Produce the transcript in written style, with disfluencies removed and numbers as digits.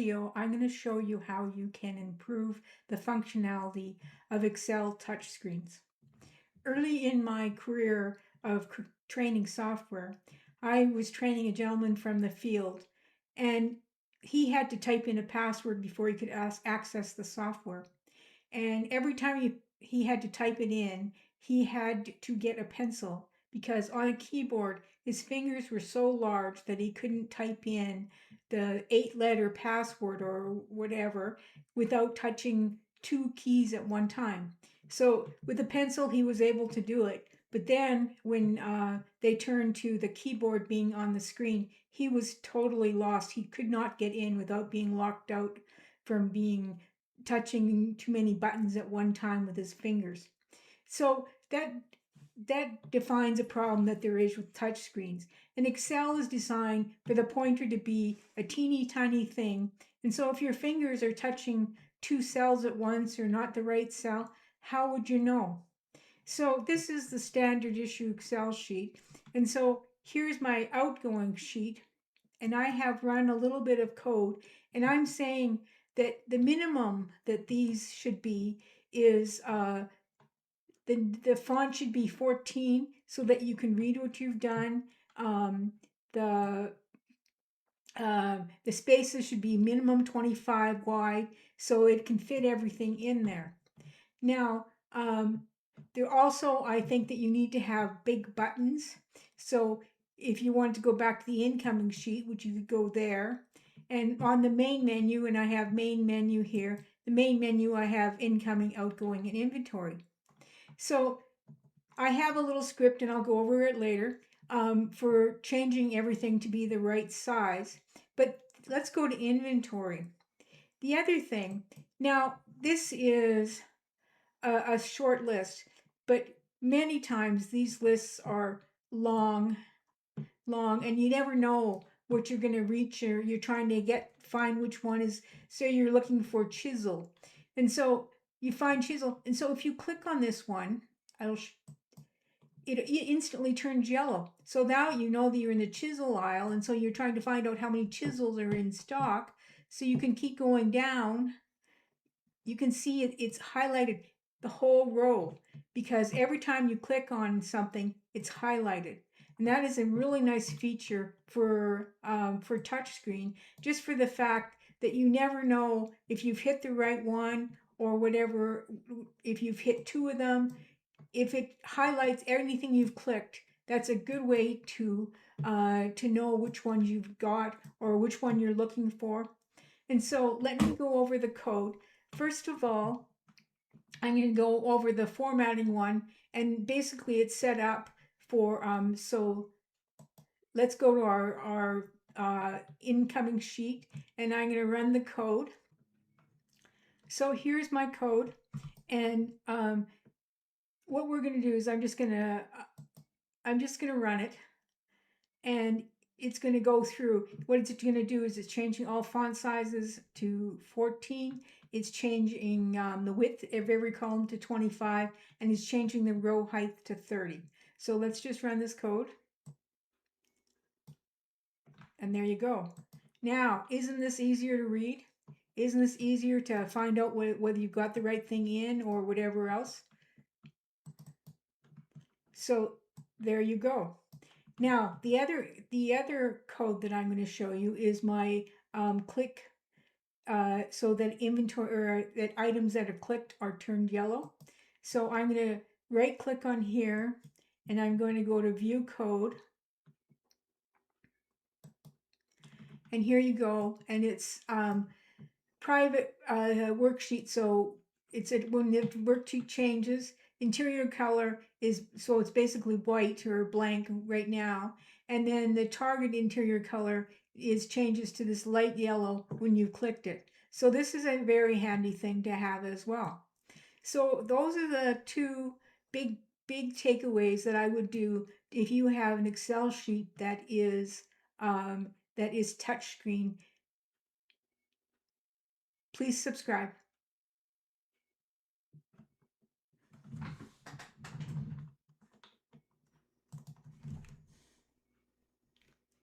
video, I'm going to show you how you can improve the functionality of Excel touchscreens. Early in my career of training software, I was training a gentleman from the field, and he had to type in a password before he could access the software. And every time he had to type it in, he had to get a pencil because on a keyboard, his fingers were so large that he couldn't type in the 8-letter password or whatever without touching 2 keys at one time. So with a pencil, he was able to do it. But then when they turned to the keyboard being on the screen, he was totally lost. He could not get in without being locked out from touching too many buttons at one time with his fingers. So that defines a problem that there is with touchscreens. And Excel is designed for the pointer to be a teeny tiny thing. And so if your fingers are touching 2 cells at once or not the right cell, how would you know? So this is the standard issue Excel sheet. And so here's my outgoing sheet. And I have run a little bit of code. And I'm saying that the minimum that these should be is the font should be 14 so that you can read what you've done. The spaces should be minimum 25 wide so it can fit everything in there. Now, there also, I think that you need to have big buttons. So if you want to go back to the incoming sheet, which you could go there, and on the main menu, and I have main menu here, the main menu I have incoming, outgoing, and inventory. So I have a little script, and I'll go over it later, for changing everything to be the right size. But let's go to inventory. The other thing, now this is a short list, but many times these lists are long, and you never know what you're going to reach, or you're trying to find which one is. So you're looking for chisel, and so you find chisel, and so if you click on this one, it instantly turns yellow. So now you know that you're in the chisel aisle, and so you're trying to find out how many chisels are in stock. So you can keep going down. You can see it's highlighted the whole row because every time you click on something, it's highlighted. And that is a really nice feature for touchscreen, just for the fact that you never know if you've hit the right one or whatever, if you've hit 2 of them. If it highlights anything you've clicked, that's a good way to know which ones you've got or which one you're looking for. And so let me go over the code. First of all, I'm going to go over the formatting one, and basically it's set up for, so let's go to our incoming sheet, and I'm going to run the code. So here's my code, and what we're going to do is I'm just going to run it, and it's going to go through. What it's going to do is it's changing all font sizes to 14. It's changing the width of every column to 25, and it's changing the row height to 30. So let's just run this code. And there you go. Now, isn't this easier to read? Isn't this easier to find out whether you've got the right thing in or whatever else? So there you go. Now, the other code that I'm going to show you is my click, so that inventory or that items that are clicked are turned yellow. So I'm going to right click on here, and I'm going to go to View Code. And here you go, and it's private worksheet. So it's when the worksheet changes, interior color is, so it's basically white or blank right now. And then the target interior color changes to this light yellow when you clicked it. So this is a very handy thing to have as well. So those are the 2 big takeaways that I would do if you have an Excel sheet that is touchscreen. Please subscribe.